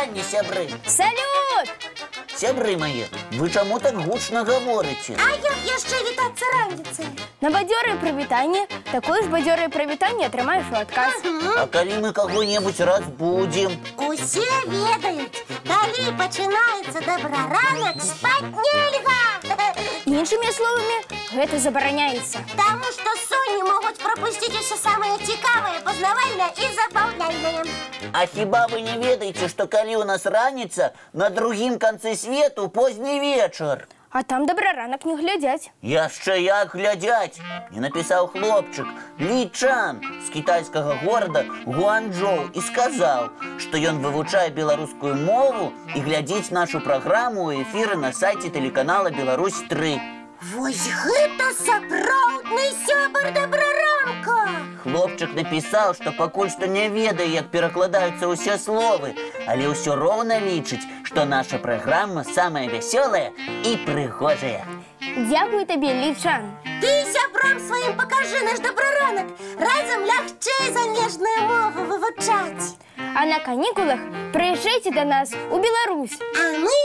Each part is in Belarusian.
вітанне, сябры. Салют! Сябры мае, вы чаму так гучна гаворыце? А як яшчэ вітацца раніцай? На бадзёрае прывітанне такое ж бадзёрае прывітанне атрымаеш у адказ. А калі мы каго-небудзь разбудзім? Усе ведаюць, калі пачынаецца добраранак, спаць нельга. Іншымі словамі, гэта забараняецца. Таму што соні могуць прапусціць усё самае цікавае, пазнавальнае і забаўляльнае. А хіба вы не ведаеце, што калі ў нас раніца, на другім канцы свету позні вечар? А там добраранак не глядзяць. Яшчэ як глядзяць! Не напісаў хлопчык Лі Чан з кітайскага горада Гуанчжоу і сказаў, што ён вывучае беларускую мову і глядзіць нашу праграму ў эфіры на сайце тэлеканала «Беларусь-3». Вось гэта сапраўдны сябар добраранка! Хлопчык напісаў, што пакуль што не ведае, як перакладаюцца ўсе словы, але ўсё роўна лічыць, што наша праграма самая вясёлая і прыгожая. Дзякуй табе, Лі Чан. Ты сябрам сваім пакажы наш добраранак. Разам лягчэй замежную мову вывучаць. А на канікулах прыязджайце да нас у Беларусь. А мы,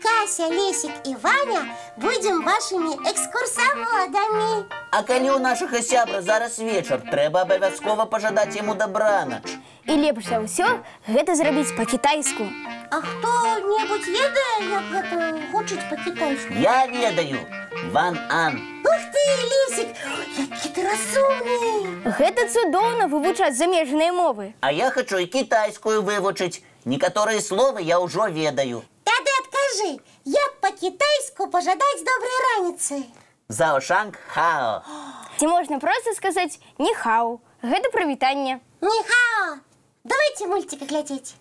Кася, Лесик і Ваня, будзем вашымі экскурсаводамі. А калі ў нашага сябра зараз вечар, трэба абавязкова пажадаць яму дабранач. І лепш за ўсё гэта зрабіць па-кітайску. А хто-небудзь ведае, як гэта гучыць па-кітайску? Я ведаю. Ван-ан. Ух ты, Лесик, які ты разумны! Гэта цудоўна вывучаць замежныя мовы. А я хачу і кітайскую вывучыць. Некаторыя словы я ўжо ведаю. Тады адкажы, як па-кітайску пажадаць добрай раніцы? Заошанг хао. Ці можна проста сказаць «ні-хау». Гэта прывітанне. Ні-хао! Давайте мультик глядзець.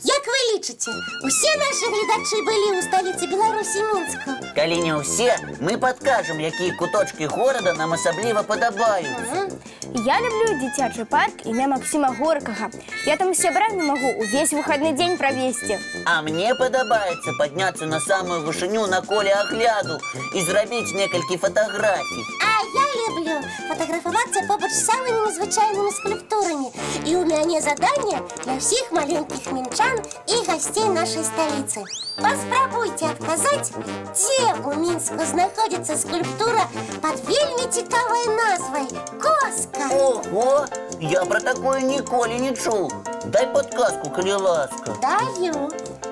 Як вы лічыце, усе нашы гледачы былі ў сталіцы Беларусі Мінску? Калі не ўсе, мы падкажам, якія куточкі горада нам асабліва падабаюцца. Я люблю дзіцячы парк імя Максіма Горкага. Я там з сябрамі магу увесь выхадны дзень правесці. А мне падабаецца падняцца на самую вышыню на коле агляду і зрабіць некалькі фатаграфій. А я люблю фатаграфавацца побач з самымі незвычайнымі скульптурамі. І ў мяне заданне для ўсіх маленькіх мінчан і гасцей нашай сталіцы. Паспрабуйце адказаць, дзе ў Мінску знаходзіцца скульптура пад вельмі цікавай назвай «Коска». Ого! Я пра такое ніколі не чуў. Дай падказку, калі ласка. Даю.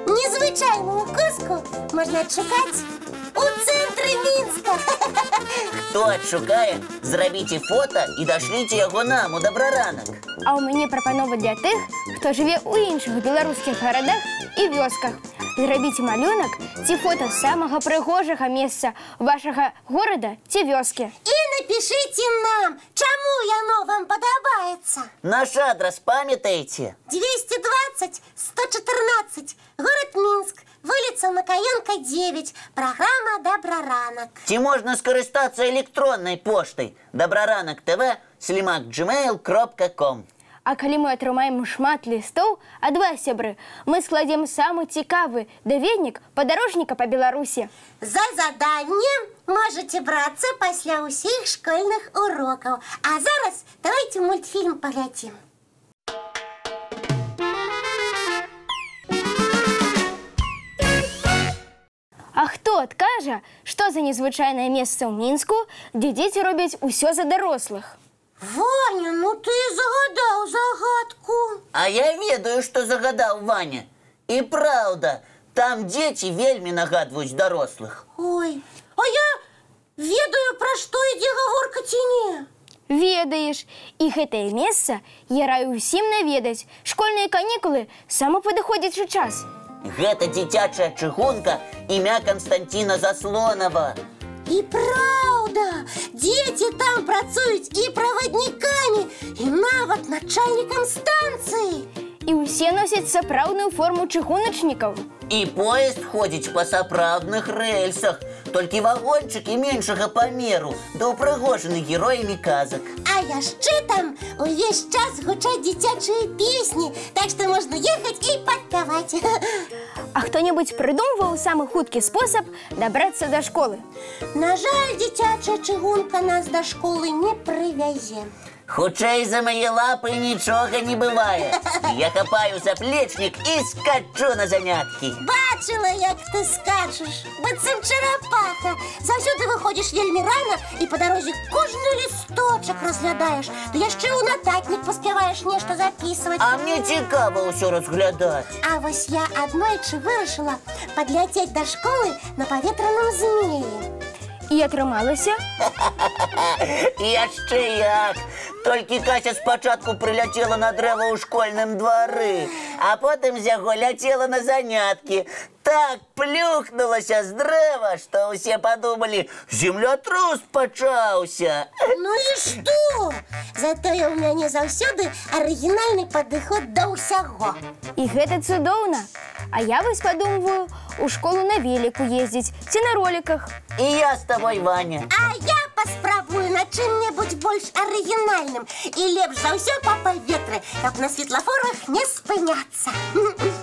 Незвычайную коску можна адшукаць у цэнтры Мінска. Хто адшукае, зрабіце фота і дашліце яго нам у дабраранак. А ў мяне прапанова для тых, хто жыве ў іншых беларускіх гарадах і вёсках. Зрабіце малюнак ці фота самага прыгожага месца вашага горада ці вёскі. І напішыце нам, чаму яно вам падабаецца. Наш адрас памятаеце? 220-114, город Мінск, вуліца Макаенка, 9, праграма «Добраранак». Ці можна скарыстацца электроннай поштай dobraranok.tv@gmail.com. А калі мы атрымаем шмат лістоў ад вас, сябры, мы складзем самы цікавы даведнік падарожніка па Беларусі. За заданне можете брацца пасля ўсіх школьных урокаў. А зараз давайте мультфільм паглядзім. А хто адкажа, што за незвычайнае месца ў Мінску, дзе дзеці робяць усё за дарослых? Ваня, ну ты загадаў загадку. А я ведаю, што загадаў Ваня. І праўда, там дзеці вельмі нагадваюць дарослых. Ой, а я ведаю, пра што ідзе гаворка ці не. Ведаеш, і гэтае месца я раю ўсім наведаць. Школьныя канікулы – самы падыходзячы час. Гэта дзіцячая чыгунка імя Канстантіна Заслонава. І праўда, дзеці там працуюць і праваднікамі, і нават начальнікам станцыі. І ўсе носяць сапраўдную форму чыгуначнікаў. І поезд ходзіць па сапраўдных рэльсах, толькі вагончыкі меншага памеру, да ўпрыгожаны героямі казак. А яшчэ там увесь час гучаць дзіцячыя песні, так што можна ехаць і падпяваць. А хто хто-небудзь прыдумваў самы хуткі спосаб дабрацца да школы? На жаль, дзіцячая чыгунка нас до школы не прывязе. Хутчэй за мои лапы нічога не бывае. Я хапаю заплечнік і скачу на заняткі. Бачила, як ты скачаш, быццам чарапаха. Заўсёды выходзіш вельмі рана і па дарозе кожны лісточак разглядаеш. Ды яшчэ ў нататнік паспяваеш нешта запісваць. А мне цікава ўсё разглядаць. А вось я аднойчы вырашыла падляцець да школы на паветраным змеі. І атрымалася? Яшчэ як! Толькі Кася спачатку прыляцела на дрэва ў школьным двары, а потым з яго ляцела на заняткі. Так плюхнулася з дрэва, што ўсе падумалі, землятрус пачаўся. Ну і што? Затое ў мяне заўсёды арыгінальны падыход да ўсяго. І гэта цудоўна. А я вось падумваю, у школу на веліку ездзіць ці на роліках. І я з табой, Ваня. А я паспрабую на чым-небудзь больш арыгінальным і лепш за ўсё па паветры, каб на светлафорах не спыняцца.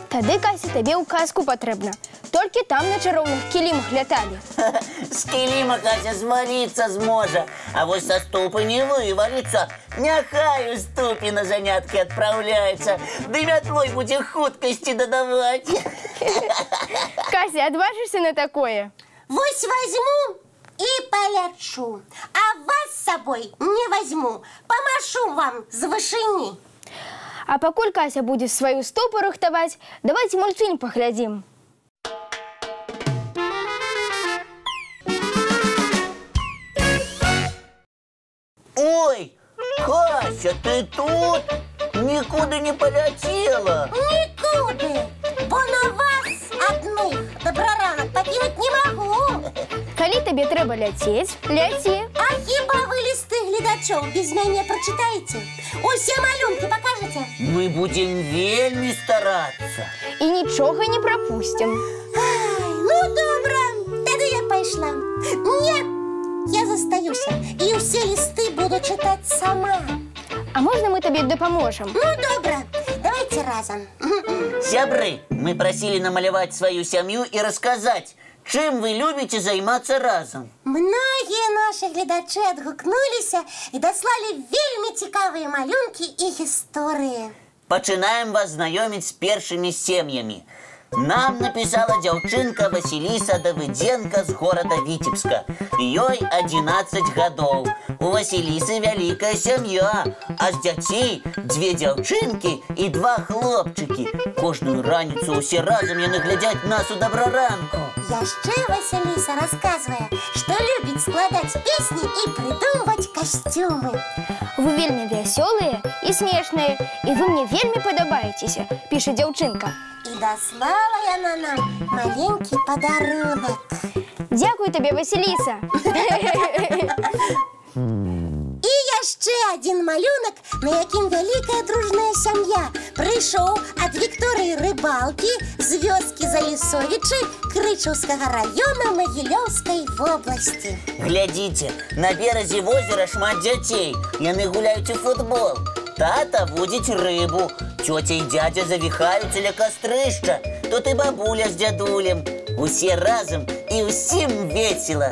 Тады, Кася, табе ў казку патрэбна. Толькі там на чароўных кілімах ляталі. З кіліма Кася зваліцца зможа, а вось са ступы не вываліцца. Няхай у ступі на заняткі адпраўляецца, ды мятлой будзе хуткасці дадаваць. Кася, адважышся на такое? Вось возьму і палячу, а вас з сабой не возьму. Памашу вам з вышыні. А пакуль Кася будзе сваю стопу рыхтаваць, давайце мультфільм паглядзім. Ой, Кася, ты тут? Нікуди не полетела. Нікуди, бо на вас адных добраранак пакінуць не магу. Калі табе трэба ляцець, ляці. А хіба вы лісты гледачоў без мяне прачытаеце? Усе малюнкі пакажаце? Мы будем вельмі старацца. І нічога не прапусцім. Ай, ну добра, тады я пайшла. Не, я застаюся, і ўсе лісты буду чытаць сама. А можна мы табе дапаможам? Ну добра, давайте разам. Сябры, мы просили намаляваць сваю сям'ю і расказаць, чым вы любіце займацца разам. Многія нашы гледачы адгукнуліся і даслалі вельмі цікавыя малюнкі і гісторыі. Пачынаем вас знаёміць з першымі сем'ямі. Нам написала дзяўчынка Васіліса Давыдзенка з горада Віцебска. Ёй 11 гадоў. У Васілісы вялікая сям'я, а з дзяцей 2 дзяўчынкі і 2 хлопчыкі. Кожную раніцу ўсе разам яны глядзяць нас у добраранку. Яшчэ Васіліса расказвае, што любіць складаць песні і прыдумваць касцюмы. Вы вельмі вясёлыя і смешныя, і вы мне вельмі падабаецеся, піша дзяўчынка. І даслала яна нам маленькі падарунак. Дзякуй табе, Васіліса. І яшчэ адзін малюнак, на якім вялікая дружная сям'я. Прыйшоў ад Вікторыі Рыбалкі з вёскі Залісовічы Крычаўскага раёна Магілёўскай вобласці. Глядзіце, на беразе возера шмат дзяцей. Яны гуляюць у футбол. Тата водзіць рыбу. Цёця і дзядзя завіхаюцца ля кастрышча. Тут і бабуля з дзядулем. Усе разам і ўсім весела.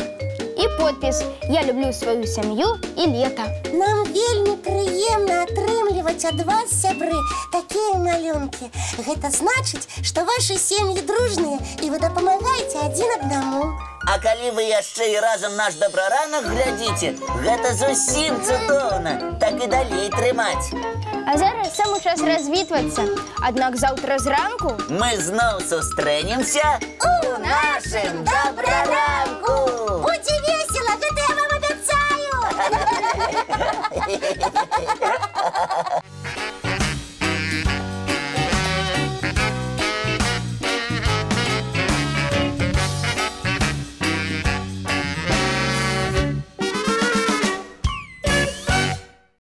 І подпіс «Я люблю сваю сям'ю і лета». Нам вельмі прыемна атрымліваць ад вас, сябры, такія малюнкі. Гэта значыць, што вашы сем'і дружныя і вы дапамагаеце адзін аднаму. А калі вы яшчэ і разам наш добраранак глядзіце, гэта зусім цудоўна. Так і далей трымаць. А зараз самы час развітвацца. Аднак заўтра зранку мы зноў сустрэнемся у нашым добраранку. Будзе весела, гэта я вам абяцаю!